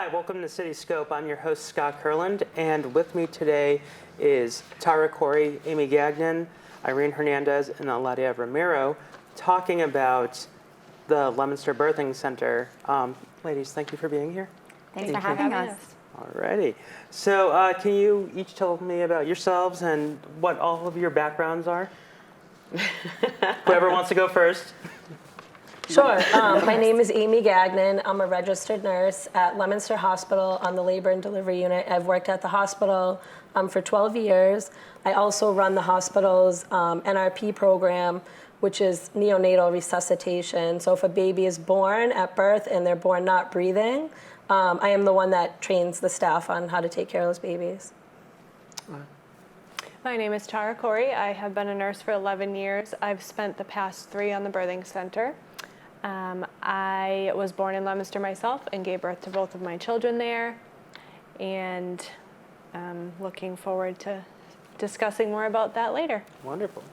Hi, welcome to Cityscope. I'm your host, Scott Kurland, and with me today is Tara Corey, Amy Gagnon, Irene Hernandez, and Eladia Romero, talking about the Leominster Birthing Center. Ladies, thank you for being here. Thanks for having us. Alrighty. So can you each tell me about yourselves and what all of your backgrounds are? Whoever wants to go first. Sure. My name is Amy Gagnon. I'm a registered nurse at Leominster Hospital on the labor and delivery unit. I've worked at the hospital for 12 years. I also run the hospital's NRP program, which is neonatal resuscitation. So if a baby is born at birth and they're born not breathing, I am the one that trains the staff on how to take care of those babies. My name is Tara Corey. I have been a nurse for 11 years. I've spent the past 3 on the birthing center. I was born in Leominster myself and gave birth to both of my children there, and I'm looking forward to discussing more about that later. Wonderful.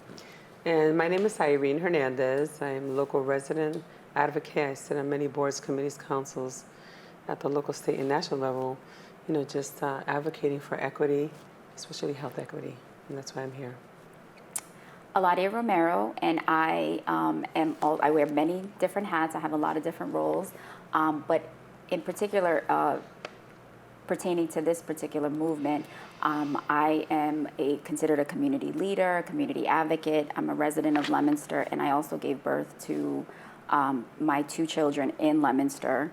And my name is Irene Hernandez. I am a local resident advocate. I sit on many boards, committees, councils at the local, state, and national level, just advocating for equity, especially health equity, and that's why I'm here. Eladia Romero, and I wear many different hats. I have a lot of different roles, but in particular, pertaining to this particular movement, I am considered a community leader, a community advocate. I'm a resident of Leominster, and I also gave birth to my 2 children in Leominster,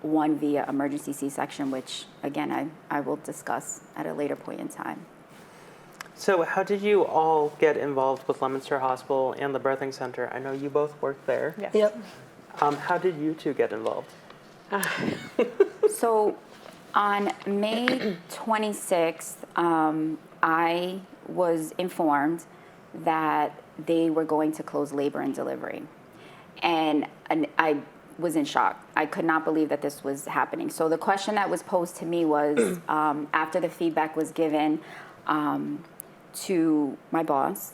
one via emergency C-section, which, again, I will discuss at a later point in time. So how did you all get involved with Leominster Hospital and the birthing center? I know you both worked there. Yes. Yep. How did you two get involved? So on May 26th, I was informed that they were going to close labor and delivery. And I was in shock. I could not believe that this was happening. So the question that was posed to me was, after the feedback was given to my boss,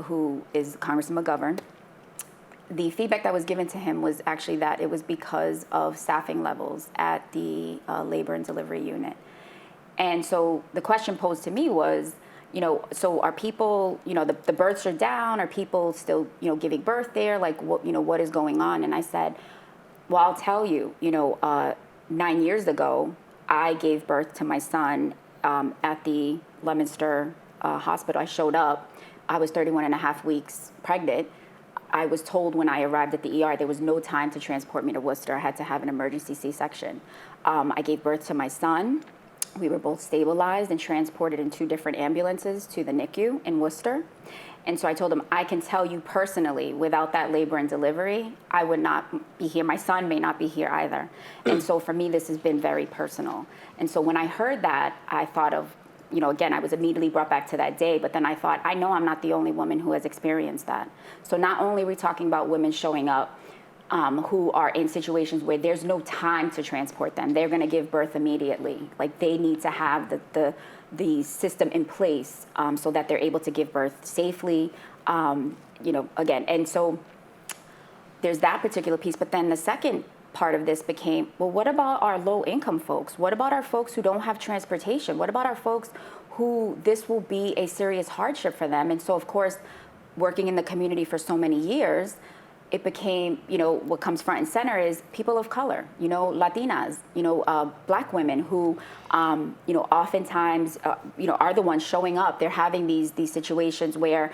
who is Congressman McGovern, the feedback that was given to him was actually that it was because of staffing levels at the labor and delivery unit. And so the question posed to me was, so are people, the births are down, are people still, giving birth there? Like, what is going on? And I said, well, I'll tell you, 9 years ago, I gave birth to my son at the Leominster Hospital. I showed up. I was 31 and a half weeks pregnant. I was told when I arrived at the ER there was no time to transport me to Worcester. I had to have an emergency C-section. I gave birth to my son. We were both stabilized and transported in 2 different ambulances to the NICU in Worcester. And so I told him, I can tell you personally, without that labor and delivery, I would not be here. My son may not be here either. And so for me, this has been very personal. And so when I heard that, I thought of, again, I was immediately brought back to that day, but then I thought, I know I'm not the only woman who has experienced that. So not only are we talking about women showing up who are in situations where there's no time to transport them, they're going to give birth immediately. Like, they need to have the system in place so that they're able to give birth safely, again. And so there's that particular piece. But then the second part of this became, well, what about our low-income folks? What about our folks who don't have transportation? What about our folks who this will be a serious hardship for them? And so, of course, working in the community for so many years, it became, what comes front and center is people of color, Latinas, Black women who, oftentimes, are the ones showing up. They're having these situations where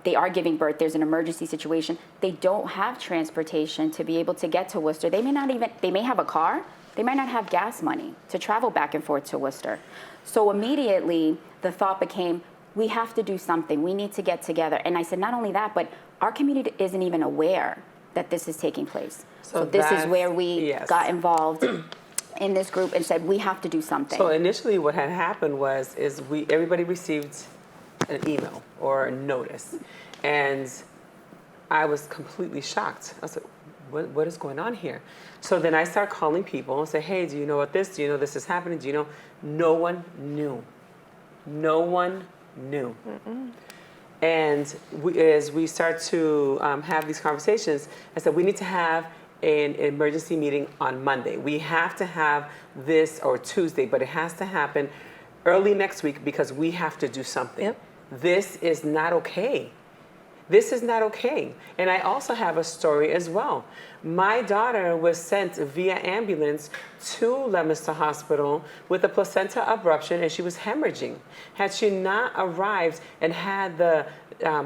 they are giving birth. There's an emergency situation. They don't have transportation to be able to get to Worcester. They may have a car. They might not have gas money to travel back and forth to Worcester. So immediately the thought became, we have to do something. We need to get together. And I said, not only that, but our community isn't even aware that this is taking place. So this is where we got involved in this group and said, we have to do something. So initially what had happened was everybody received an email or a notice. And I was completely shocked. I was like, what is going on here? So then I start calling people and say, hey, do you know what this? Do you know this is happening? Do you know? No one knew. No one knew. Mm-mm. And as we start to have these conversations, I said, we need to have an emergency meeting on Monday. We have to have this, or Tuesday, but it has to happen early next week because we have to do something. Yep. This is not okay. This is not okay. And I also have a story as well. My daughter was sent via ambulance to Leominster Hospital with a placenta abruption, and she was hemorrhaging. Had she not arrived and had the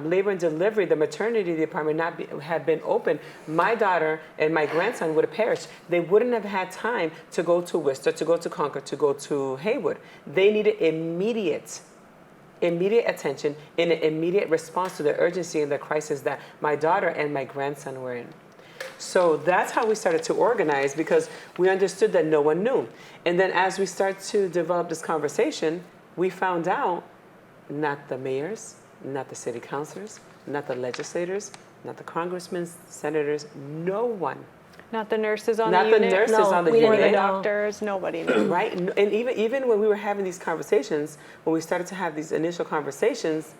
labor and delivery, the maternity department had been open, my daughter and my grandson would have perished. They wouldn't have had time to go to Worcester, to go to Concord, to go to Haywood. They needed immediate attention and an immediate response to the urgency and the crisis that my daughter and my grandson were in. So that's how we started to organize, because we understood that no one knew. And then as we start to develop this conversation, we found out not the mayors, not the city councilors, not the legislators, not the congressmen, senators, no one. Not the nurses on Not the the unit. nurses No, on the we didn't Or the unit. even know. doctors, nobody knew. Right? And even when we were having these conversations, when we started to have these initial conversations,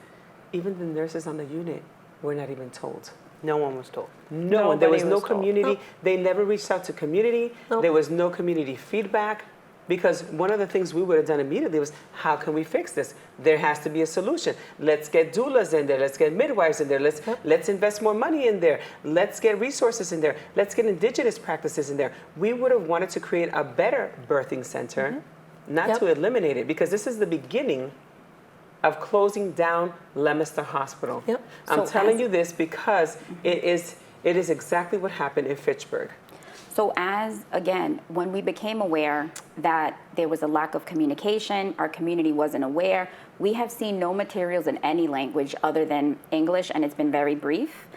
even the nurses on the unit were not even told. No one was told. No one. There was Nobody no was told. community. They never reached out to community. Nope. There was no community feedback. Because one of the things we would have done immediately was, how can we fix this? There has to be a solution. Let's get doulas in there. Let's get midwives in there. Let's invest more money in there. Let's get resources in there. Let's get indigenous practices in there. We would have wanted to create a better birthing center, not Yep. to eliminate it, because this is the beginning of closing down Leominster Hospital. Yep. I'm So telling as- you this because it is exactly what happened in Fitchburg. So again, when we became aware that there was a lack of communication, our community wasn't aware, we have seen no materials in any language other than English, and it's been very brief.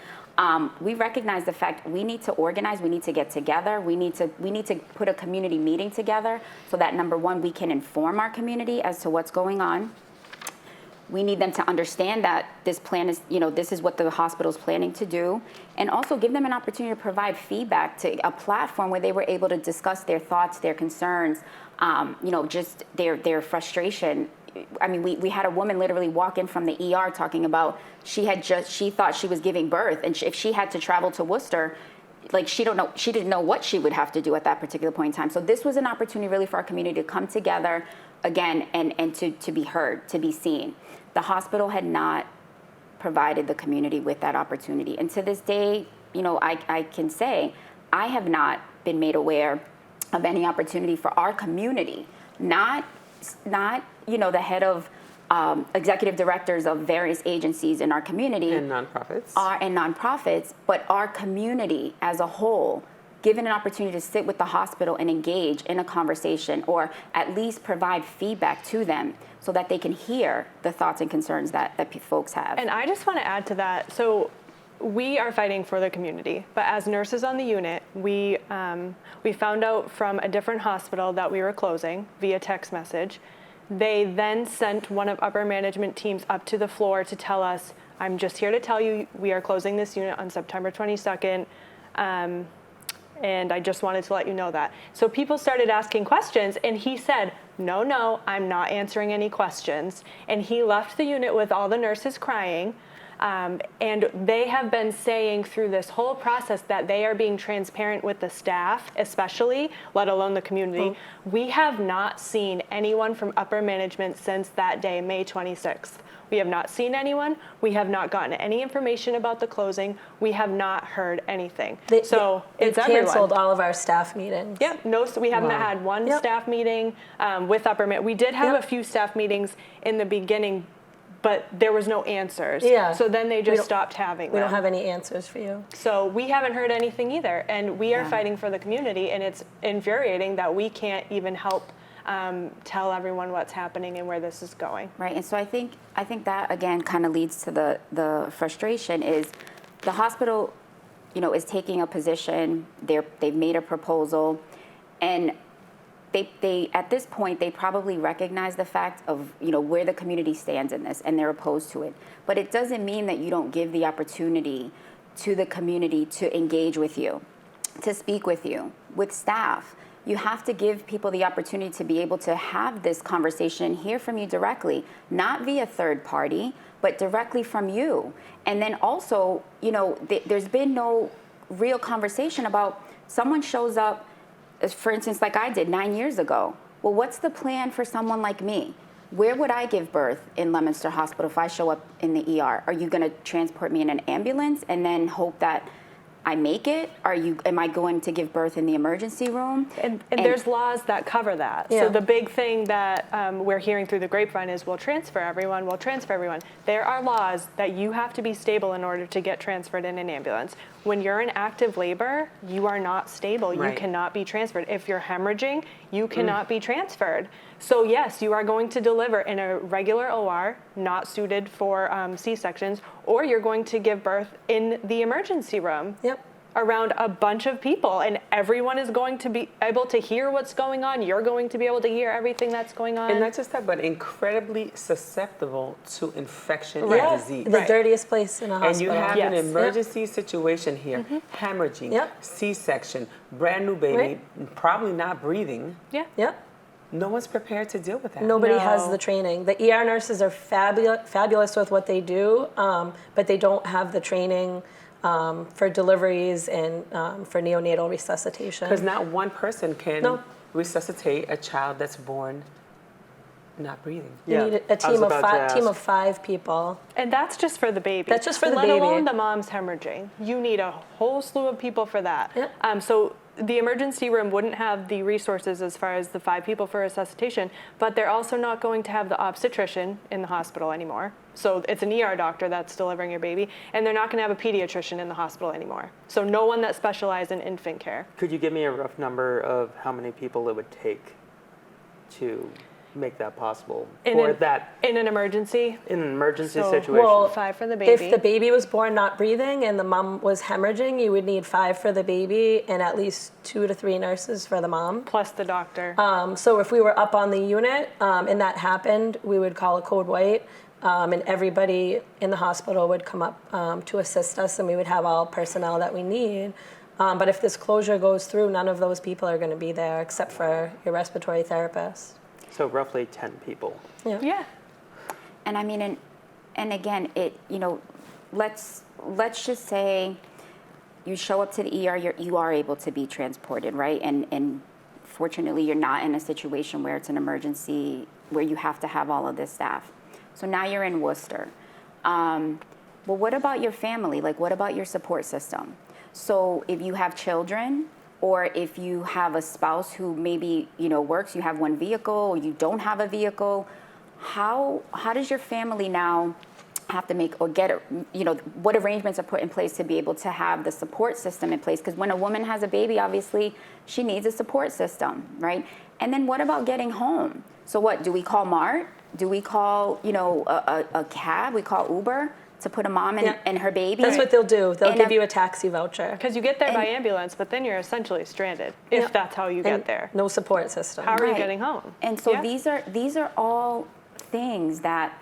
We recognize the fact we need to organize, we need to get together, we need to put a community meeting together so that, number one, we can inform our community as to what's going on. We need them to understand that this plan is, this is what the hospital's planning to do, and also give them an opportunity to provide feedback, to a platform where they were able to discuss their thoughts, their concerns, just their frustration. I mean, we had a woman literally walk in from the ER talking about she thought she was giving birth, and if she had to travel to Worcester, like she didn't know what she would have to do at that particular point in time. So this was an opportunity really for our community to come together again and to be heard, to be seen. The hospital had not provided the community with that opportunity. And to this day, I can say I have not been made aware of any opportunity for our community, not the head of executive directors of various agencies in our community And nonprofits. and nonprofits, but our community as a whole, given an opportunity to sit with the hospital and engage in a conversation, or at least provide feedback to them so that they can hear the thoughts and concerns that folks have. And I just want to add to that. So we are fighting for the community, but as nurses on the unit, we found out from a different hospital that we were closing via text message. They then sent one of upper management teams up to the floor to tell us, I'm just here to tell you we are closing this unit on September 22nd. And I just wanted to let you know that. So people started asking questions, and he said, no, I'm not answering any questions. And he left the unit with all the nurses crying. And they have been saying through this whole process that they are being transparent with the staff, especially, let alone the community. We have not seen anyone from upper management since that day, May 26th. We have not seen anyone. We have not gotten any information about the closing. We have not heard anything. It's it's canceled everyone. all of our staff meetings. Yep. No, so we haven't had one Yep. staff meeting with upper management. We did have Yep. a few staff meetings in the beginning, but there was no answers. Yeah. So then they We just don't- stopped having We them. don't have any answers for you. So we haven't heard anything either, and we are fighting for the community, and it's infuriating that we can't even help tell everyone what's happening and where this is going. Right, and so I think that again kind of leads to the frustration is the hospital, is taking a position. They've made a proposal, and they at this point they probably recognize the fact of where the community stands in this, and they're opposed to it. But it doesn't mean that you don't give the opportunity to the community to engage with you, to speak with you, with staff. You have to give people the opportunity to be able to have this conversation, hear from you directly, not via third party, but directly from you. And then also, there's been no real conversation about someone shows up, for instance, like I did 9 years ago. Well, what's the plan for someone like me? Where would I give birth in Leominster Hospital if I show up in the ER? Are you going to transport me in an ambulance and then hope that I make it? Am I going to give birth in the emergency room? And there's laws that cover that. Yeah. So the big thing that we're hearing through the grapevine is we'll transfer everyone. There are laws that you have to be stable in order to get transferred in an ambulance. When you're in active labor, you are not stable. Right. You cannot be transferred. If you're hemorrhaging, you cannot be transferred. So yes, you are going to deliver in a regular OR, not suited for C-sections, or you're going to give birth in the emergency room. Yep. Around a bunch of people, and everyone is going to be able to hear what's going on. You're going to be able to hear everything that's going on. And not just that, but incredibly susceptible to infection Yeah, and disease. the dirtiest place in a hospital. And you have Yes. an emergency situation here, hemorrhaging, Yep. C-section, brand new baby, probably not breathing. Yeah. Yep. No one's prepared to deal with that. Nobody has No. the training. The ER nurses are fabulous with what they do, but they don't have the training for deliveries and for neonatal resuscitation. Because not one person can No. resuscitate a child that's born not breathing. You need a I was team of about to team ask. of 5 people. And that's just for the baby. That's just for the Let baby. alone the mom's hemorrhaging. You need a whole slew of people for that. Yep. So the emergency room wouldn't have the resources as far as the 5 people for resuscitation, but they're also not going to have the obstetrician in the hospital anymore. So it's an ER doctor that's delivering your baby, and they're not going to have a pediatrician in the hospital anymore. So no one that specializes in infant care. Could you give me a rough number of how many people it would take to make that possible In for an- that In an emergency, in an emergency So, situation? Well, 5 for the baby. If the baby was born not breathing and the mom was hemorrhaging, you would need 5 for the baby and at least 2 to 3 nurses for the mom. plus the doctor. So if we were up on the unit and that happened, we would call a code white, and everybody in the hospital would come up to assist us, and we would have all personnel that we need. But if this closure goes through, none of those people are going to be there except for your respiratory therapist. So roughly 10 people. Yeah. And I mean, and again, let's just say you show up to the ER, you are able to be transported, right? And fortunately, you're not in a situation where it's an emergency where you have to have all of this staff. So now you're in Worcester. Well, what about your family? Like, what about your support system? So if you have children, or if you have a spouse who maybe, works, you have one vehicle, or you don't have a vehicle, how does your family now have to make or get, what arrangements are put in place to be able to have the support system in place? Because when a woman has a baby, obviously, she needs a support system, right? And then what about getting home? So what, do we call MART? Do we call, a cab? We call Uber to put a mom and her baby? That's what they'll do. They'll And give you a taxi voucher. Because you get there by And- ambulance, but then you're essentially stranded if that's how you get And there. No support system. How are you Right. getting home? And so Yeah. these are all things that,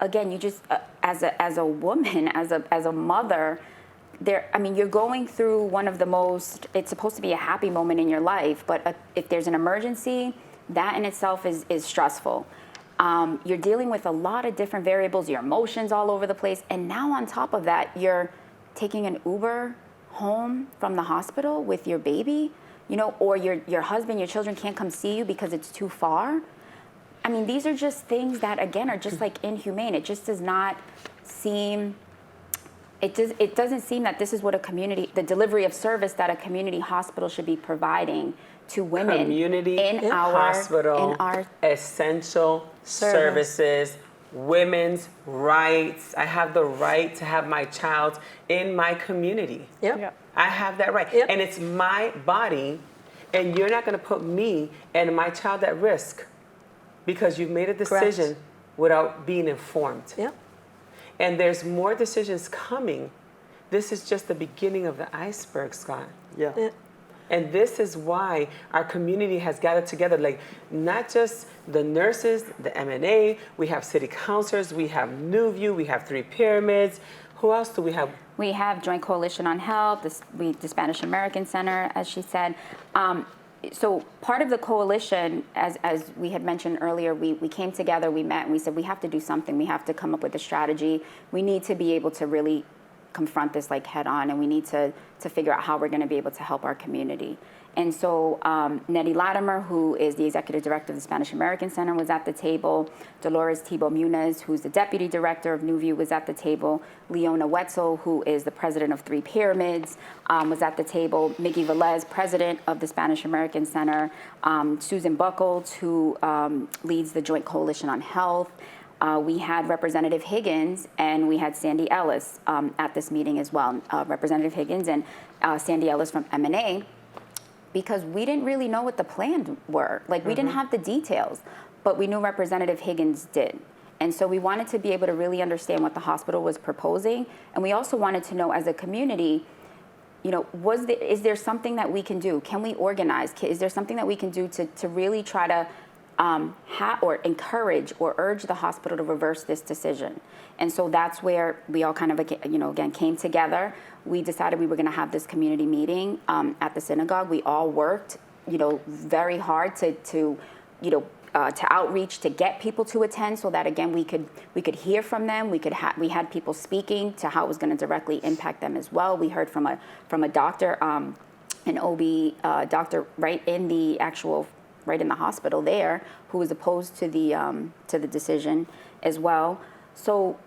again, you just as a woman, as a mother, you're going through one of the most. It's supposed to be a happy moment in your life, but if there's an emergency, that in itself is stressful. You're dealing with a lot of different variables, your emotions all over the place, and now on top of that, you're taking an Uber home from the hospital with your baby, or your husband, your children can't come see you because it's too far. I mean, these are just things that, again, are just like inhumane. It just does not seem, it doesn't seem that this is what the delivery of service that a community hospital should be providing to women Community in hospital, our essential services, women's rights. I have the right to have my child in my community. Yep. Yep. I have that right. Yep. And it's my body, and you're not going to put me and my child at risk because you've made a decision without being informed. Yep. And there's more decisions coming. This is just the beginning of the iceberg, Scott. Yeah. Yeah. And this is why our community has gathered together, like not just the nurses, the M&A, we have city councilors, we have New View, we have 3 Pyramids. Who else do we have? We have Joint Coalition on Health, the Spanish American Center, as she said. So part of the coalition, as we had mentioned earlier, we came together, we met, and we said we have to do something. We have to come up with a strategy. We need to be able to really confront this like head on, and we need to figure out how we're going to be able to help our community. And so Nettie Latimer, who is the executive director of the Spanish American Center, was at the table. Dolores Thibault Muniz, who's the deputy director of New View, was at the table. Leona Wetzel, who is the president of Three Pyramids, was at the table. Miggy Velez, president of the Spanish American Center. Susan Buchholz, who leads the Joint Coalition on Health. We had Representative Higgins and we had Sandy Ellis at this meeting as well. Representative Higgins and Sandy Ellis from M&A, because we didn't really know what the plans were. Like, we didn't have the details, but we knew Representative Higgins did. And so we wanted to be able to really understand what the hospital was proposing. And we also wanted to know, as a community, you know, is there something that we can do? Can we organize? Is there something that we can do to really try to or encourage or urge the hospital to reverse this decision? And so that's where we all kind of, you know, again, came together. We decided we were going to have this community meeting at the synagogue. We all worked, you know, very hard to outreach, to get people to attend, so that again we could hear from them. We had people speaking to how it was going to directly impact them as well. We heard from a doctor, an OB doctor, right in the hospital there, who was opposed to the decision as well. So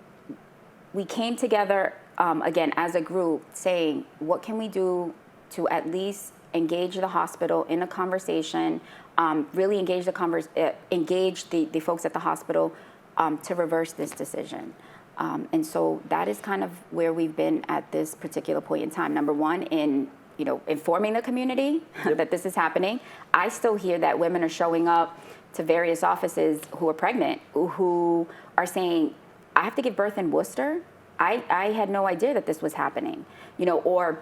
we came together again as a group, saying, what can we do to at least engage the hospital in a conversation, really engage the folks at the hospital to reverse this decision. And so that is kind of where we've been at this particular point in time. Number one, in informing the community that this is happening. I still hear that women are showing up to various offices who are pregnant, who are saying, I have to give birth in Worcester. I had no idea that this was happening, or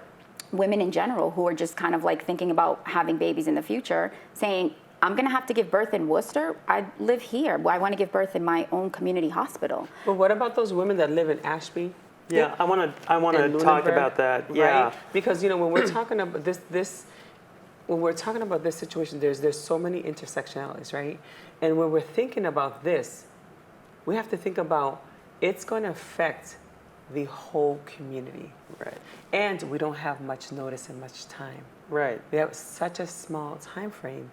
women in general who are just kind of like thinking about having babies in the future, saying, I'm going to have to give birth in Worcester. I live here. I want to give birth in my own community hospital. But what about those women that live in Ashby? Yeah, I want to talk about that. Yeah, right? Because when we're talking about when we're talking about this situation, there's so many intersectionalities, right? And when we're thinking about this, we have to think about it's going to affect the whole community, right? And we don't have much notice and much time, right? We have such a small time frame.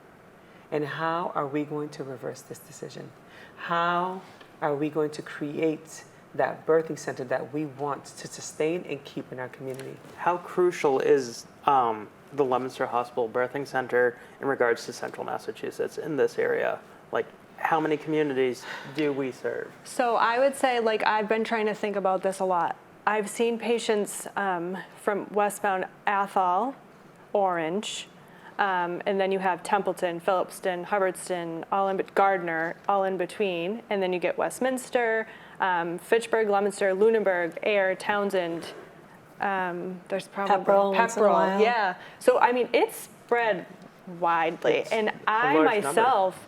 And how are we going to reverse this decision? How are we going to create that birthing center that we want to sustain and keep in our community? How crucial is the Leominster Hospital Birthing Center in regards to Central Massachusetts in this area? Like, how many communities do we serve? So I would say, I've been trying to think about this a lot. I've seen patients from westbound Athol, Orange, and then you have Templeton, Phillipston, Hubbardston, Gardner, all in between. And then you get Westminster, Fitchburg, Leominster, Lunenburg, Ayr, Townsend. There's probably Pepperell. Yeah. So, it's spread widely. It's and I myself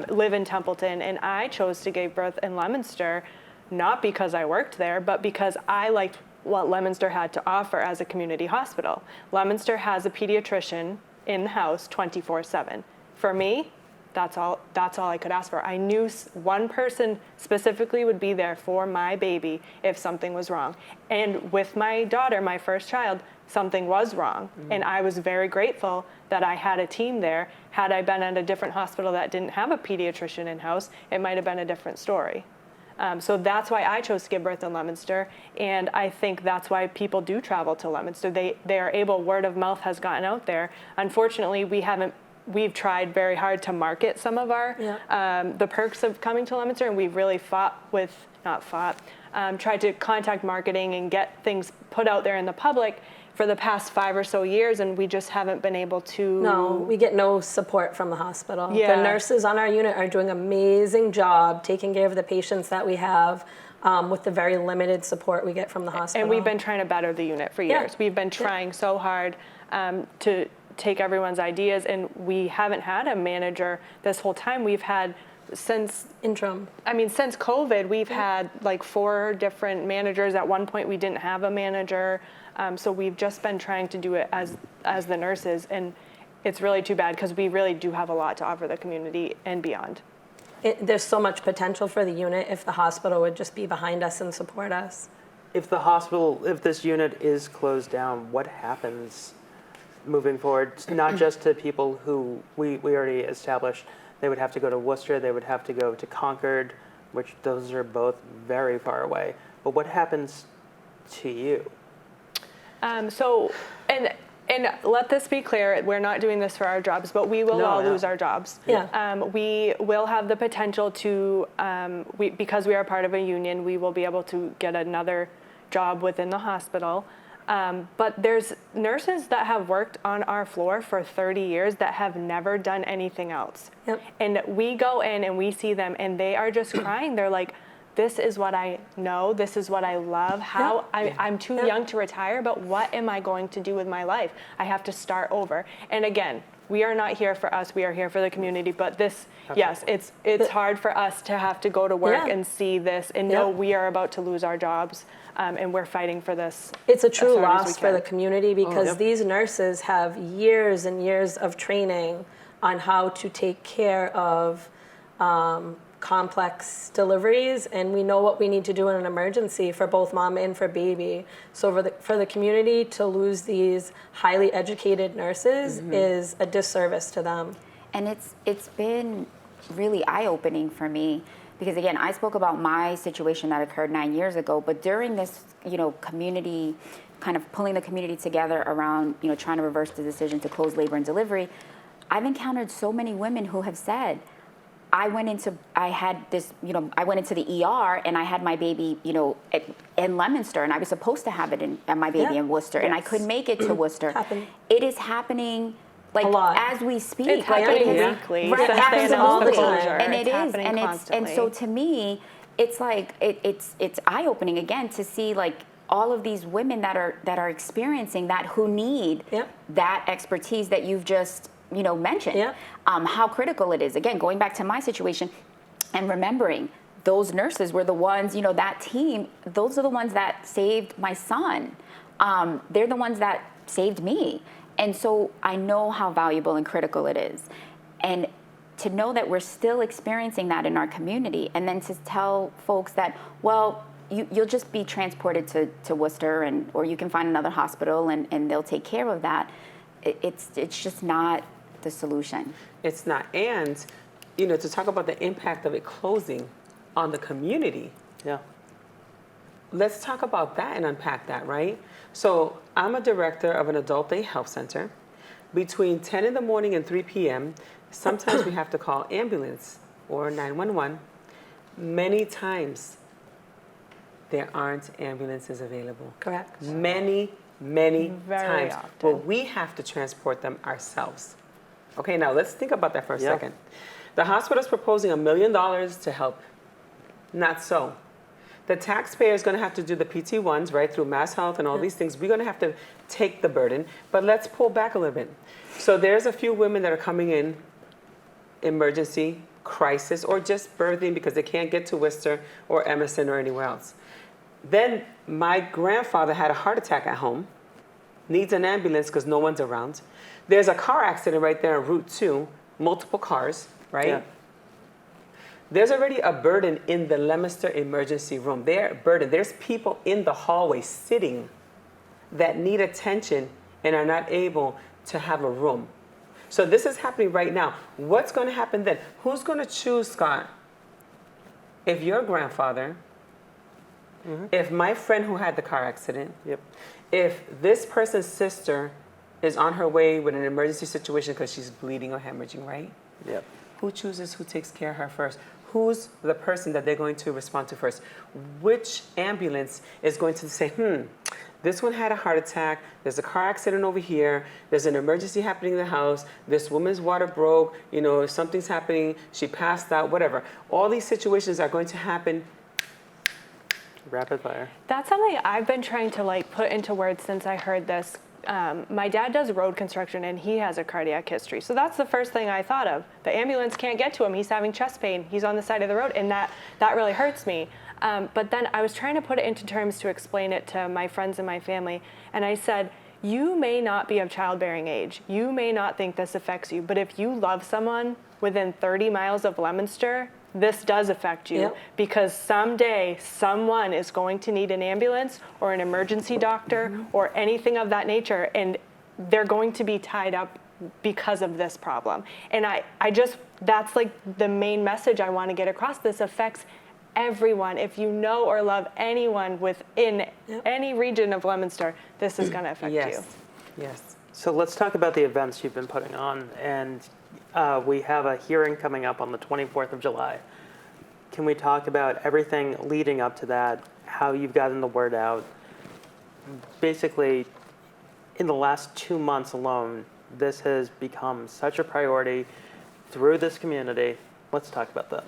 live in Templeton, and I chose to give birth in Leominster, not because I worked there, but because I liked what Leominster had to offer as a community hospital. Leominster has a pediatrician in the house 24/7. For me, that's all I could ask for. I knew one person specifically would be there for my baby if something was wrong. And with my daughter, my first child, something was wrong. Mm-hmm. And I was very grateful that I had a team there. Had I been at a different hospital that didn't have a pediatrician in-house, it might have been a different story. So that's why I chose to give birth in Leominster, and I think that's why people do travel to Leominster. They are able, word of mouth has gotten out there. Unfortunately, we've tried very hard to market some of our, the perks of coming to Leominster, and we've really tried to contact marketing and get things put out there in the public for the past 5 or so years, and we just haven't been able to. No, we get no support from the hospital. Yeah. The nurses on our unit are doing an amazing job taking care of the patients that we have with the very limited support we get from the hospital. And we've been trying to better the unit for years. We've been trying so hard to take everyone's ideas, and we haven't had a manager this whole time. We've had since COVID, we've had 4 different managers. At one point, we didn't have a manager. So we've just been trying to do it as the nurses, and it's really too bad because we really do have a lot to offer the community and beyond. There's so much potential for the unit if the hospital would just be behind us and support us. if the hospital, if this unit is closed down, what happens moving forward? Not just to people who we already established, they would have to go to Worcester, they would have to go to Concord, which those are both very far away. But what happens to you? And let this be clear, we're not doing this for our jobs, but we will No, all yeah. lose our jobs. Yeah. We will have the potential to, because we are part of a union, we will be able to get another job within the hospital. But there's nurses that have worked on our floor for 30 years that have never done anything else. Yep. And we go in and we see them and they are just crying. They're like, this is what I know. This is what I love. How I'm too young to retire, but what am I going to do with my life? I have to start over. And again, we are not here for us. We are here for the community. But this, yes, it's hard for us to have to go to work and see this and know we are about to lose our jobs. And we're fighting for this. It's a true as hard as we loss for can. the community because Yep. these nurses have years and years of training on how to take care of complex deliveries, and we know what we need to do in an emergency for both mom and for baby. So for the community to lose these highly educated nurses is a disservice to them. And it's been really eye-opening for me because, again, I spoke about my situation that occurred 9 years ago, but during this, community, kind of pulling the community together around, trying to reverse the decision to close labor and delivery, I've encountered so many women who have said, I went into the ER and I had my baby, in Leominster, and I was supposed to have it my baby in Worcester, and I couldn't make it to Worcester. It is happening like a lot. as we speak. It's like happening it has, weekly right, since they announced the absolutely. closure. And It's it is, happening and constantly. so to me, it's like it's eye-opening again to see like all of these women that are experiencing that who need that expertise that you've just mentioned. How critical it is. Again, going back to my situation and remembering those nurses were the ones, that team, those are the ones that saved my son. They're the ones that saved me. And so I know how valuable and critical it is. And to know that we're still experiencing that in our community, and then to tell folks that, well, you'll just be transported to Worcester, or you can find another hospital and they'll take care of that. It's just not the solution. It's not. And, to talk about the impact of it closing on the community, Yeah. let's talk about that and unpack that, right? So I'm a director of an adult day health center. Between 10 in the morning and 3 p.m., sometimes we have to call ambulance or 911. Many times, there aren't ambulances available. Correct. Many Very times. often. Well, we have to transport them ourselves. Okay, now let's think about that for a Yeah. second. The hospital is proposing $1 million to help. Not so. The taxpayer is going to have to do the PT1s, right, through Mass Health and all these things. We're going to have to take the burden, but let's pull back a little bit. So there's a few women that are coming in emergency, crisis, or just birthing because they can't get to Worcester or Emerson or anywhere else. Then my grandfather had a heart attack at home, needs an ambulance because no one's around. There's a car accident right there on Route 2, multiple cars, right? Yeah. There's already a burden in the Leominster emergency room. There's people in the hallway sitting that need attention and are not able to have a room. So this is happening right now. What's going to happen then? Who's going to choose, Scott? If your grandfather, if my friend who had the car accident, if this person's sister is on her way with an emergency situation because she's bleeding or hemorrhaging, right? Yep. Who chooses who takes care of her first? Who's the person that they're going to respond to first? Which ambulance is going to say, this one had a heart attack, there's a car accident over here, there's an emergency happening in the house, this woman's water broke, something's happening, she passed out, whatever. All these situations are going to happen. Rapid fire. That's something I've been trying to put into words since I heard this. My dad does road construction and he has a cardiac history. So that's the first thing I thought of. The ambulance can't get to him. He's having chest pain. He's on the side of the road, and that really hurts me. But then I was trying to put it into terms to explain it to my friends and my family. And I said, you may not be of childbearing age. You may not think this affects you. But if you love someone within 30 miles of Leominster, this does affect you, Yep. because someday someone is going to need an ambulance or an emergency doctor or anything of that nature, and they're going to be tied up because of this problem. And I just, that's like the main message I want to get across. This affects everyone. If you know or love anyone within any region of Leominster, this is going to affect you. Yes. So let's talk about the events you've been putting on. And we have a hearing coming up on the 24th of July. Can we talk about everything leading up to that, how you've gotten the word out? Basically, in the last 2 months alone, this has become such a priority through this community. Let's talk about that.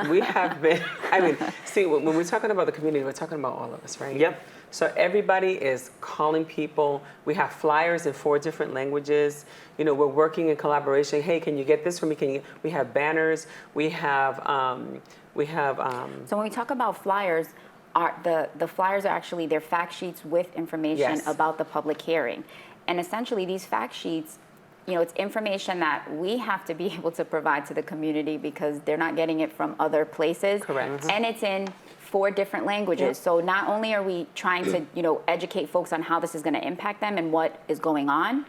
We have been, I mean, see, when we're talking about the community, we're talking about all of us, right? Yep. So everybody is calling people. We have flyers in 4 different languages. You know, we're working in collaboration. Hey, can you get this for me? We have banners. We have. So when we talk about flyers, the flyers are actually, they're fact sheets with information Yes. about the public hearing. And essentially these fact sheets, you know, it's information that we have to be able to provide to the community because they're not getting it from other places. Correct. And it's in 4 different languages. So not only are we trying to, you know, educate folks on how this is going to impact them and what is going on,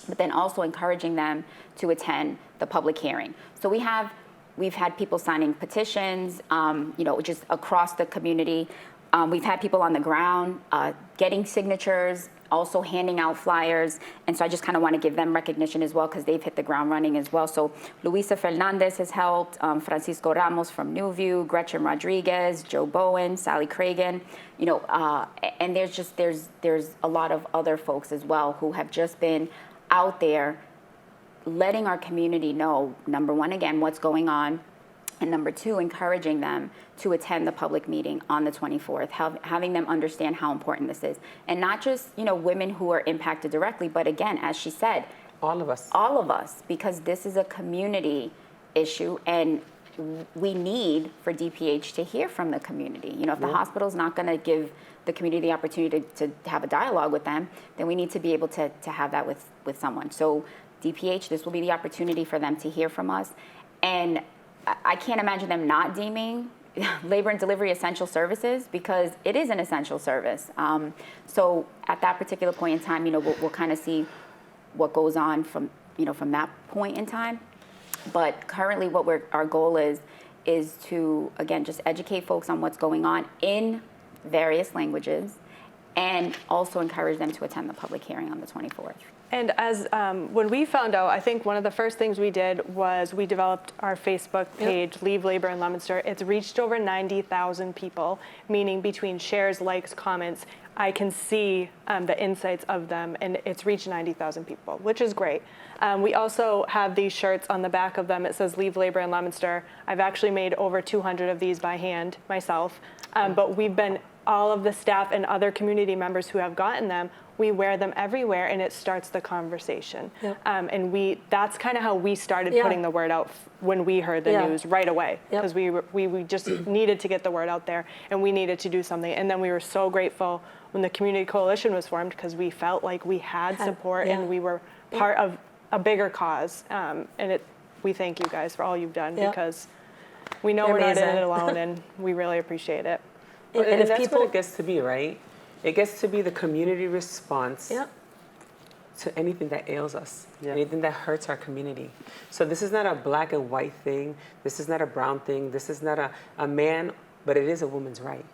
but then also encouraging them to attend the public hearing. So we've had people signing petitions, you know, just across the community. We've had people on the ground getting signatures, also handing out flyers. And so I just kind of want to give them recognition as well because they've hit the ground running as well. So Luisa Hernandez has helped, Francisco Ramos from Newview, Gretchen Rodriguez, Joe Bowen, Sally Cragen, you know, and there's a lot of other folks as well who have just been out there letting our community know, number one, again, what's going on. And number 2, encouraging them to attend the public meeting on the 24th, having them understand how important this is. And not just, you know, women who are impacted directly, but again, as she said, All of us. all of us, because this is a community issue and we need for DPH to hear from the community. You know, if the hospital's not going to give the community the opportunity to have a dialogue with them, then we need to be able to have that with someone. So DPH, this will be the opportunity for them to hear from us. And I can't imagine them not deeming labor and delivery essential services because it is an essential service. So at that particular point in time, you know, we'll kind of see what goes on from that point in time. But currently what our goal is to, again, just educate folks on what's going on in various languages and also encourage them to attend the public hearing on the 24th. And as when we found out, I think one of the first things we did was we developed our Facebook page, Leave Labor in Leominster. It's reached over 90,000 people, meaning between shares, likes, comments, I can see the insights of them, and it's reached 90,000 people, which is great. We also have these shirts on the back of them. It says Leave Labor in Leominster. I've actually made over 200 of these by hand myself, but we've been, all of the staff and other community members who have gotten them, we wear them everywhere, and it starts the conversation. Yep. And that's kind of how we started putting the word out when we heard the news right away, because we just needed to get the word out there, and we needed to do something. And then we were so grateful when the Community Coalition was formed, because we felt like we had support and we were part of a bigger cause. And we thank you guys for all you've done, because we know You're we're not in amazing. it alone, and we really appreciate it. And if that's people- what it gets to be, right? It gets to be the community response to anything that ails us, anything that hurts our community. So this is not a black and white thing. This is not a brown thing. This is not a man, but it is a woman's right.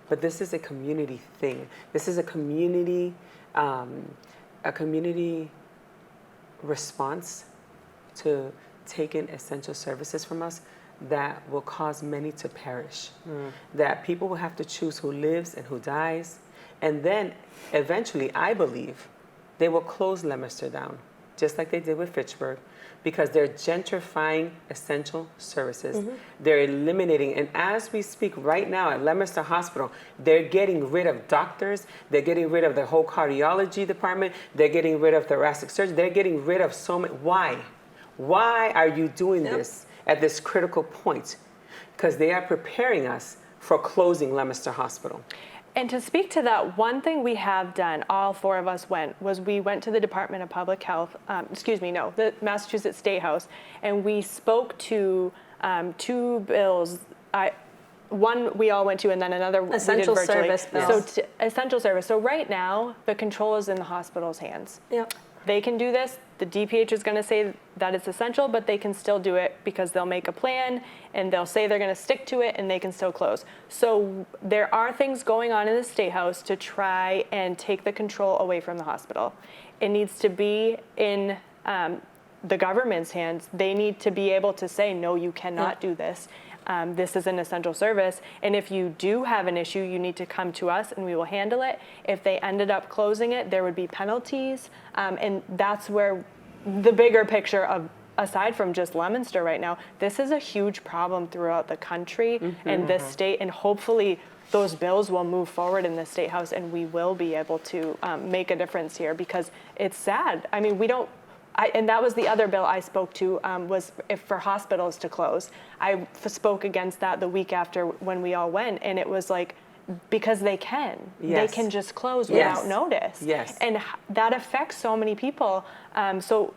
But this is a community thing. This is a community response to taking essential services from us that will cause many to perish. That people will have to choose who lives and who dies. And then eventually, I believe, they will close Leominster down, just like they did with Fitchburg, because they're gentrifying essential services. They're eliminating, and as we speak right now at Leominster Hospital, they're getting rid of doctors, they're getting rid of the whole cardiology department, they're getting rid of thoracic surgery, they're getting rid of so many. Why? Why are you doing this at this critical point? Because they are preparing us for closing Leominster Hospital. And to speak to that, one thing we have done, all four of us we went to the Department of Public Health, the Massachusetts State House, and we spoke to two bills. One we all went to, and then another Essential we did virtually. service bills. So essential service. So right now, the control is in the hospital's hands. Yep. They can do this. The DPH is going to say that it's essential, but they can still do it because they'll make a plan and they'll say they're going to stick to it and they can still close. So there are things going on in the State House to try and take the control away from the hospital. It needs to be in the government's hands. They need to be able to say, no, you cannot do this. This is an essential service. And if you do have an issue, you need to come to us and we will handle it. If they ended up closing it, there would be penalties. And that's where the bigger picture of, aside from just Leominster right now, this is a huge problem throughout the country and this state. And hopefully those bills will move forward in the State House and we will be able to make a difference here, because it's sad. I mean, and that was the other bill I spoke to, was for hospitals to close. I spoke against that the week after when we all went, and it was like, because they can. Yes. They can just close Yes. without notice. Yes. And that affects so many people. So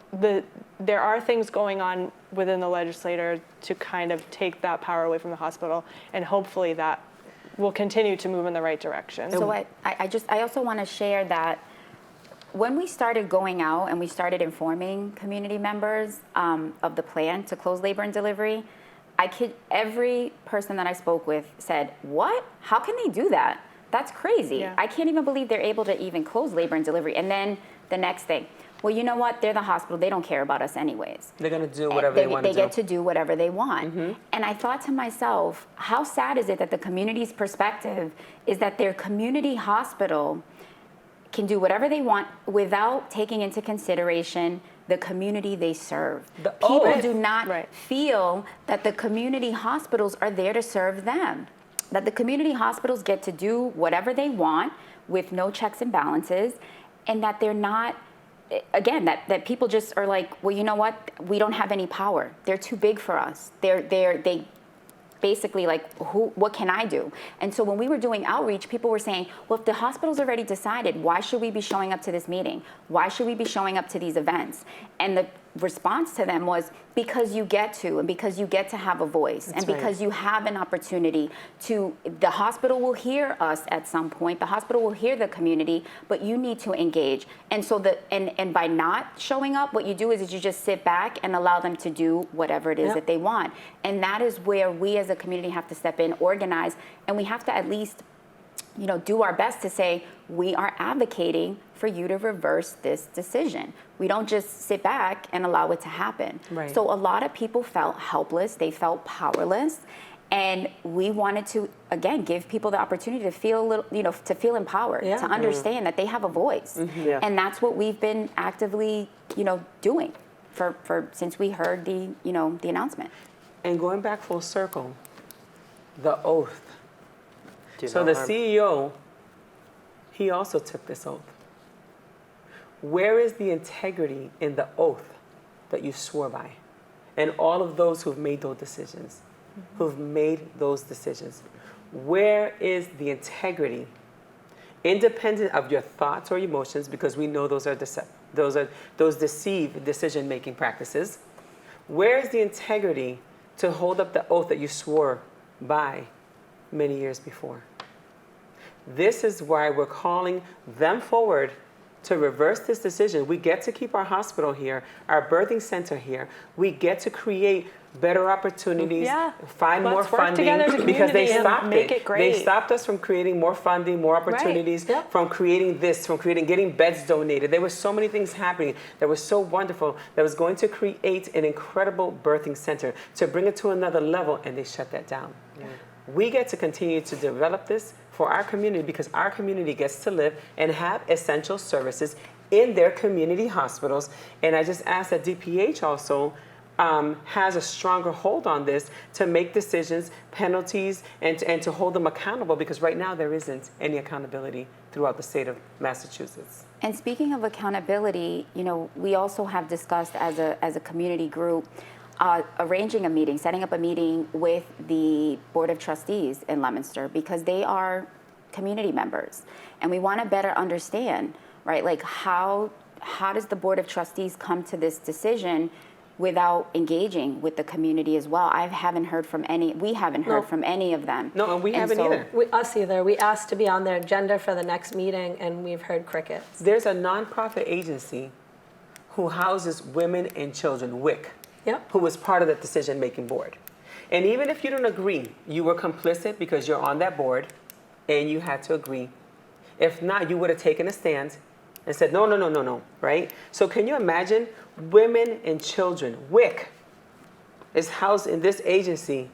there are things going on within the legislature to kind of take that power away from the hospital, and hopefully that will continue to move in the right direction. So I also want to share that when we started going out and we started informing community members of the plan to close labor and delivery, every person that I spoke with said, what? How can they do that? That's crazy. Yeah. I can't even believe they're able to even close labor and delivery. And then the next thing, well, you know what? They're the hospital. They don't care about us anyways. They're going to do whatever they want to do. They get to do whatever they want. And I thought to myself, how sad is it that the community's perspective is that their community hospital can do whatever they want without taking into consideration the community they serve. People do not feel that the community hospitals are there to serve them, that the community hospitals get to do whatever they want with no checks and balances, and that they're not, again, that people just are like, well, you know what? We don't have any power. They're too big for us. They basically like, what can I do? And so when we were doing outreach, people were saying, well, if the hospital's already decided, why should we be showing up to this meeting? Why should we be showing up to these events? And the response to them was, because you get to, and because you get to have a voice, and because you have an opportunity to, the hospital will hear us at some point, the hospital will hear the community, but you need to engage. And so and by not showing up, what you do is you just sit back and allow them to do whatever it is that they want. And that is where we as a community have to step in, organize, and we have to at least, do our best to say, we are advocating for you to reverse this decision. We don't just sit back and allow it to happen. Right. So a lot of people felt helpless, they felt powerless, and we wanted to, again, give people the opportunity to feel a little, to feel empowered, to understand that they have a voice. And that's what we've been actively, doing for since we heard the announcement. And going back full circle, the oath. So no the harm. CEO, he also took this oath. Where is the integrity in the oath that you swore by? And all of those who've made those decisions, Where is the integrity? Independent of your thoughts or emotions, because we know those deceive decision-making practices. Where is the integrity to hold up the oath that you swore by many years before? This is why we're calling them forward to reverse this decision. We get to keep our hospital here, our birthing center here. We get to create better opportunities, find more Let's work funding, together as a because they community and stopped make it great. They stopped us from creating more funding, more opportunities, from creating this, from getting beds donated. There were so many things happening that was so wonderful that was going to create an incredible birthing center to bring it to another level, and they shut that down. We get to continue to develop this for our community because our community gets to live and have essential services in their community hospitals. And I just ask that DPH also has a stronger hold on this to make decisions, penalties, and to hold them accountable, because right now there isn't any accountability throughout the state of Massachusetts. And speaking of accountability, we also have discussed as a community group arranging a meeting, setting up a meeting with the Board of Trustees in Leominster, because they are community members. And we want to better understand, right, like how does the Board of Trustees come to this decision without engaging with the community as well? We haven't heard from any of them. No, and we haven't so- either. Us either. We asked to be on their agenda for the next meeting, and we've heard crickets. There's a nonprofit agency who houses women and children, WIC, Yep. who was part of the decision-making board. And even if you don't agree, you were complicit because you're on that board and you had to agree. If not, you would have taken a stand and said, no, right? So can you imagine women and children, WIC, is housed in this agency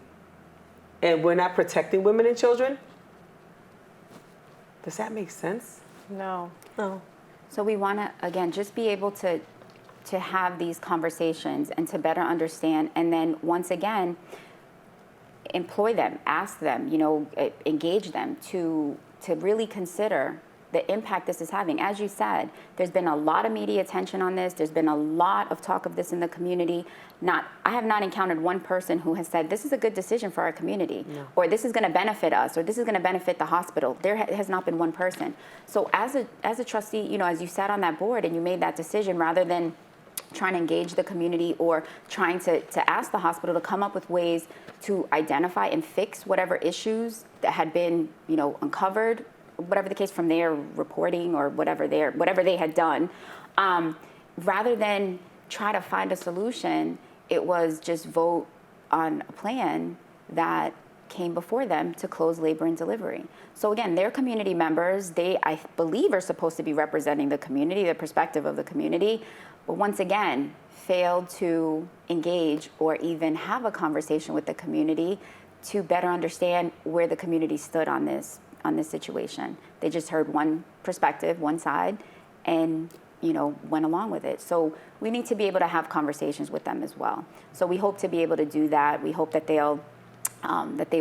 and we're not protecting women and children? Does that make sense? No. No. So we want to, again, just be able to have these conversations and to better understand, and then once again, employ them, ask them, engage them to really consider the impact this is having. As you said, there's been a lot of media attention on this. There's been a lot of talk of this in the community. I have not encountered one person who has said, this is a good decision for our community, or this is going to benefit us, or this is going to benefit the hospital. There has not been one person. So as a trustee, as you sat on that board and you made that decision, rather than trying to engage the community or trying to ask the hospital to come up with ways to identify and fix whatever issues that had been, uncovered, whatever the case from their reporting or whatever they had done, rather than try to find a solution, it was just vote on a plan that came before them to close labor and delivery. So again, they're community members. They, I believe, are supposed to be representing the community, the perspective of the community, but once again, failed to engage or even have a conversation with the community to better understand where the community stood on this situation. They just heard one perspective, one side, and went along with it. So we need to be able to have conversations with them as well. So we hope to be able to do that. We hope that they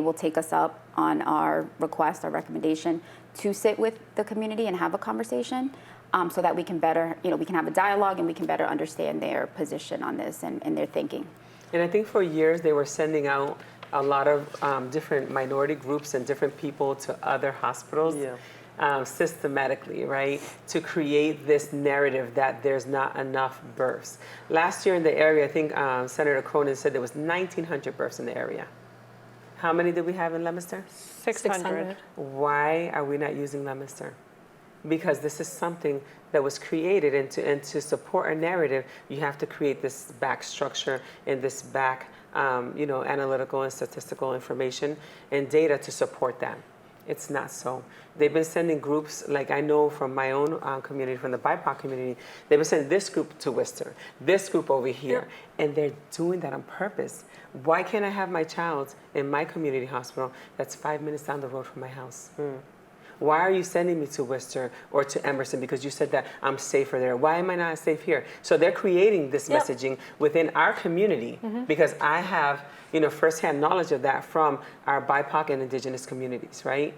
will take us up on our request, our recommendation to sit with the community and have a conversation, so that we can better, we can have a dialogue and we can better understand their position on this and their thinking. And I think for years they were sending out a lot of different minority groups and different people to other hospitals. Systematically, right, to create this narrative that there's not enough births. Last year in the area, I think Senator Cronin said there was 1,900 births in the area. How many did we have in Leominster? 600. Why are we not using Leominster? Because this is something that was created, and to support a narrative, you have to create this back structure and this back, analytical and statistical information and data to support that. It's not so. They've been sending groups, like I know from my own community, from the BIPOC community, they've been sending this group to Worcester, this group over here, and they're doing that on purpose. Why can't I have my child in my community hospital that's 5 minutes down the road from my house? Why are you sending me to Worcester or to Emerson because you said that I'm safer there? Why am I not safe here? So they're creating this messaging within our community because I have, firsthand knowledge of that from our BIPOC and Indigenous communities, right?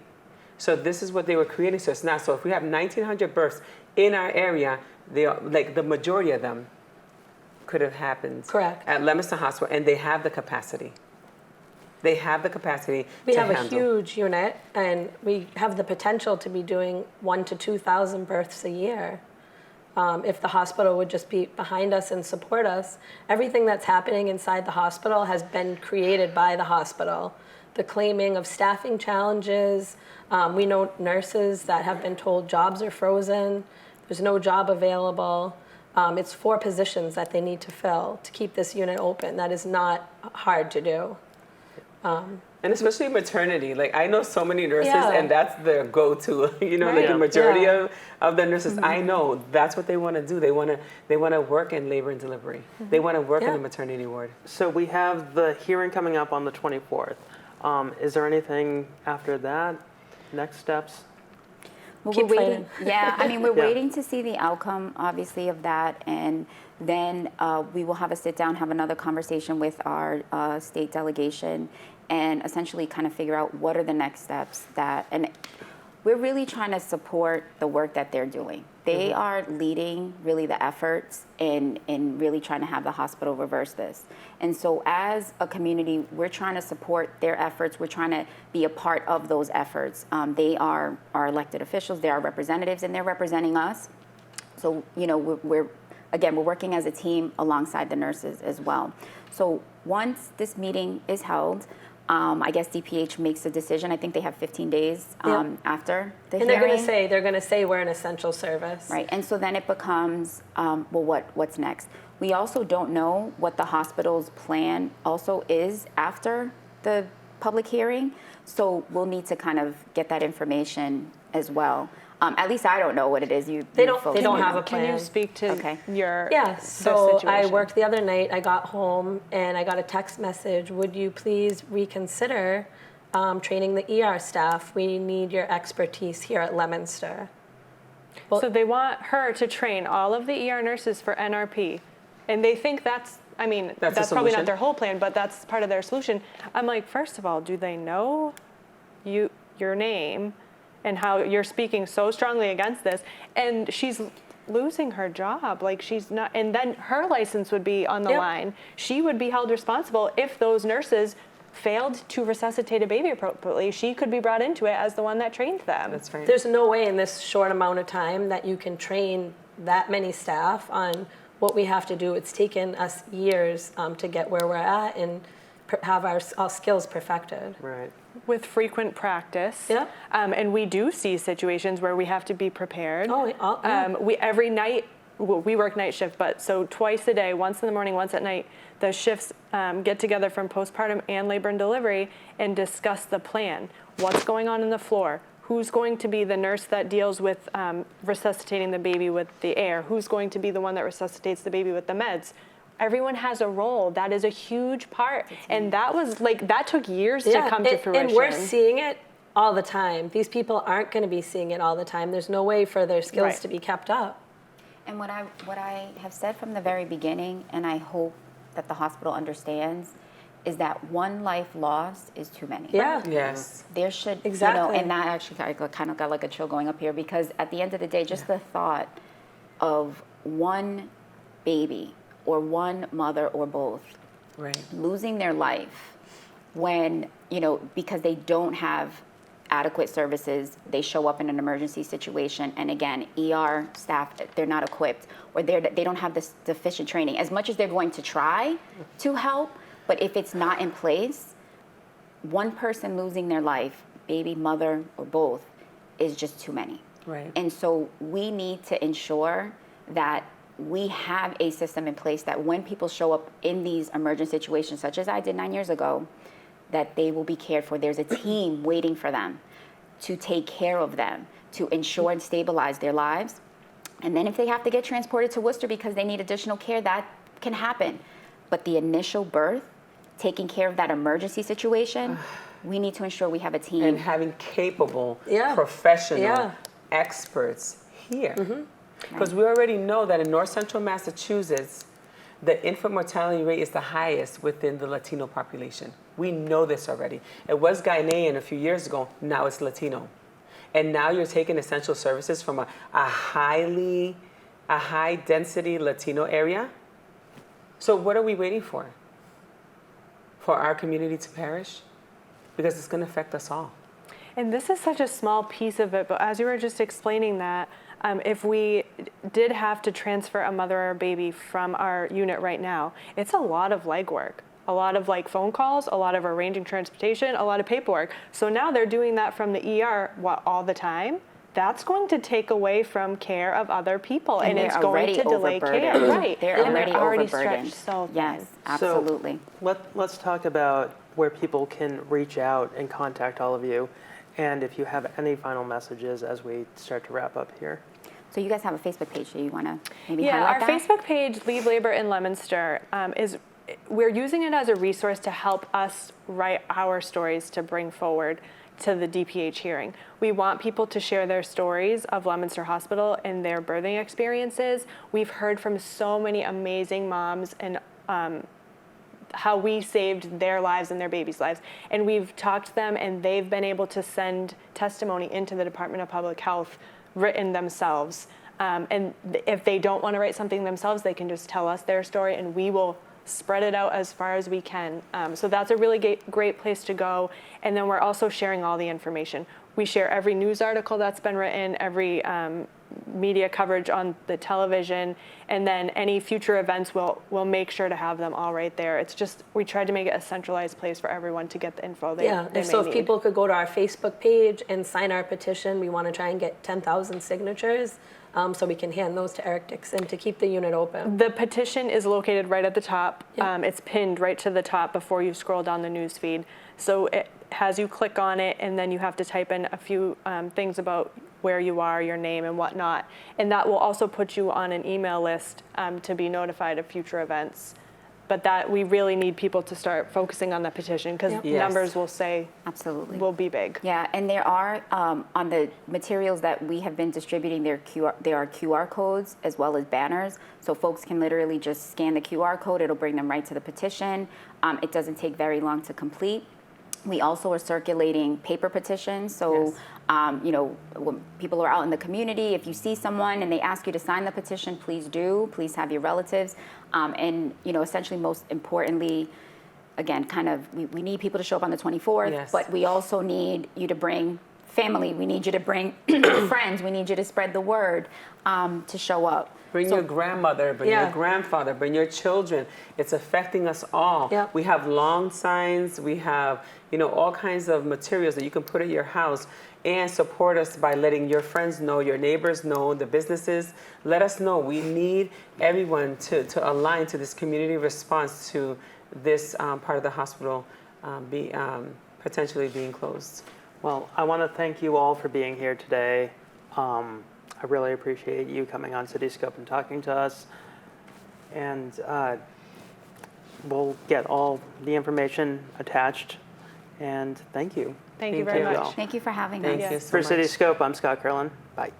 So this is what they were creating. So it's not. So if we have 1,900 births in our area, the majority of them could have happened at Leominster Hospital, and they have the capacity. They have the capacity We to have handle. a huge unit, and we have the potential to be doing 1,000 to 2,000 births a year. If the hospital would just be behind us and support us. Everything that's happening inside the hospital has been created by the hospital. The claiming of staffing challenges. We know nurses that have been told jobs are frozen. There's no job available. It's 4 positions that they need to fill to keep this unit open. That is not hard to do. And especially maternity. Like, I know so many nurses, and that's their go-to. Like the majority of the nurses, I know that's what they want to do. They want to work in labor and delivery. They want to work in the maternity ward. So we have the hearing coming up on the 24th. Is there anything after that? Next steps? Well, Keep we're waiting. fighting. We're waiting to see the outcome, obviously, of that, and then we will have a sit down, have another conversation with our state delegation, and essentially kind of figure out what are the next steps and we're really trying to support the work that they're doing. They are leading really the efforts in really trying to have the hospital reverse this. And so as a community, we're trying to support their efforts. We're trying to be a part of those efforts. They are our elected officials, they are representatives, and they're representing us. So, you know, we're working as a team alongside the nurses as well. So once this meeting is held, I guess DPH makes a decision. I think they have 15 days after the And hearing. they're going to say we're an essential service. Right, and so then it becomes, what's next? We also don't know what the hospital's plan also is after the public hearing, so we'll need to kind of get that information as well. At least I don't know what it is. They don't have a plan. Can you speak to your Yeah, the so I situation? worked the other night. I got home and I got a text message. Would you please reconsider training the ER staff? We need your expertise here at Leominster. So they want her to train all of the ER nurses for NRP, and they think that's That's probably solution? not their whole plan, but that's part of their solution. I'm like, first of all, do they know your name and how you're speaking so strongly against this? And she's losing her job. Like, she's not, and then her license would be on the line. She would be held responsible if those nurses failed to resuscitate a baby appropriately. She could be brought into it as the one that trained them. That's right. There's no way in this short amount of time that you can train that many staff on what we have to do. It's taken us years to get where we're at and have our skills perfected. Right. With frequent practice. Yeah. And we do see situations where we have to be prepared. Yeah. We every night, we work night shift, but so twice a day, once in the morning, once at night, the shifts get together from postpartum and labor and delivery and discuss the plan. What's going on the floor? Who's going to be the nurse that deals with resuscitating the baby with the air? Who's going to be the one that resuscitates the baby with the meds? Everyone has a role. That is a huge part. And that was that took years to come to fruition. And we're seeing it all the time. These people aren't going to be seeing it all the time. There's no way for their skills to be kept up. And what I have said from the very beginning, and I hope that the hospital understands, is that one life lost is too many. Yeah. Yes. There should, Exactly. and that actually I kind of got like a chill going up here, because at the end of the day, just the thought of one baby or one mother or both losing their life when, because they don't have adequate services, they show up in an emergency situation, and again, ER staff, they're not equipped, or they don't have the sufficient training. As much as they're going to try to help, but if it's not in place, one person losing their life, baby, mother, or both, is just too many. Right. And so we need to ensure that we have a system in place that when people show up in these emergent situations, such as I did 9 years ago, that they will be cared for. There's a team waiting for them to take care of them, to ensure and stabilize their lives. And then if they have to get transported to Worcester because they need additional care, that can happen. But the initial birth, taking care of that emergency situation, we need to ensure we have a team. And having capable, professional experts here. Because we already know that in North Central Massachusetts, the infant mortality rate is the highest within the Latino population. We know this already. It was Ghanaian a few years ago, now it's Latino. And now you're taking essential services from a high density Latino area. So what are we waiting for? For our community to perish? Because it's going to affect us all. And this is such a small piece of it, but as you were just explaining that, if we did have to transfer a mother or a baby from our unit right now, it's a lot of legwork, a lot of phone calls, a lot of arranging transportation, a lot of paperwork. So now they're doing that from the ER all the time. That's going to take away from care of other people, and it's going to delay care. Right. They're and already they're already overburdened. stretched so thin. Yes, absolutely. So let's talk about where people can reach out and contact all of you, and if you have any final messages as we start to wrap up here. So you guys have a Facebook page, so you want to maybe Yeah, highlight our that? Facebook page, Leave Labor in Leominster, we're using it as a resource to help us write our stories to bring forward to the DPH hearing. We want people to share their stories of Leominster Hospital and their birthing experiences. We've heard from so many amazing moms and how we saved their lives and their babies' lives. And we've talked to them, and they've been able to send testimony into the Department of Public Health written themselves. And if they don't want to write something themselves, they can just tell us their story, and we will spread it out as far as we can. So that's a really great place to go. And then we're also sharing all the information. We share every news article that's been written, every media coverage on the television, and then any future events, we'll make sure to have them all right there. It's just, we tried to make it a centralized place for everyone to get the info they may so if need. people could go to our Facebook page and sign our petition, we want to try and get 10,000 signatures so we can hand those to Eric Dixon to keep the unit open. The petition is located right at the top. It's pinned right to the top before you scroll down the news feed. So it has you click on it, and then you have to type in a few things about where you are, your name, and whatnot. And that will also put you on an email list to be notified of future events. But that we really need people to start focusing on the petition, because numbers will say Absolutely. will be big. Yeah, and there are, on the materials that we have been distributing, there are QR codes as well as banners. So folks can literally just scan the QR code. It'll bring them right to the petition. It doesn't take very long to complete. We also are circulating paper petitions. So, when people are out in the community, if you see someone and they ask you to sign the petition, please do. Please have your relatives. And, essentially, most importantly, again, we need people to show up on the 24th, but we also need you to bring family. We need you to bring friends. We need you to spread the word to show up. Bring your grandmother, bring your grandfather, bring your children. It's affecting us all. We have lawn signs. We have, all kinds of materials that you can put at your house, and support us by letting your friends know, your neighbors know, the businesses. Let us know. We need everyone to align to this community response to this part of the hospital potentially being closed. Well, I want to thank you all for being here today. I really appreciate you coming on Cityscope and talking to us. And we'll get all the information attached. And thank you. Thank you very much. Thank you for having Thank us. you so For much. Cityscope, I'm Scott Curlin. Bye.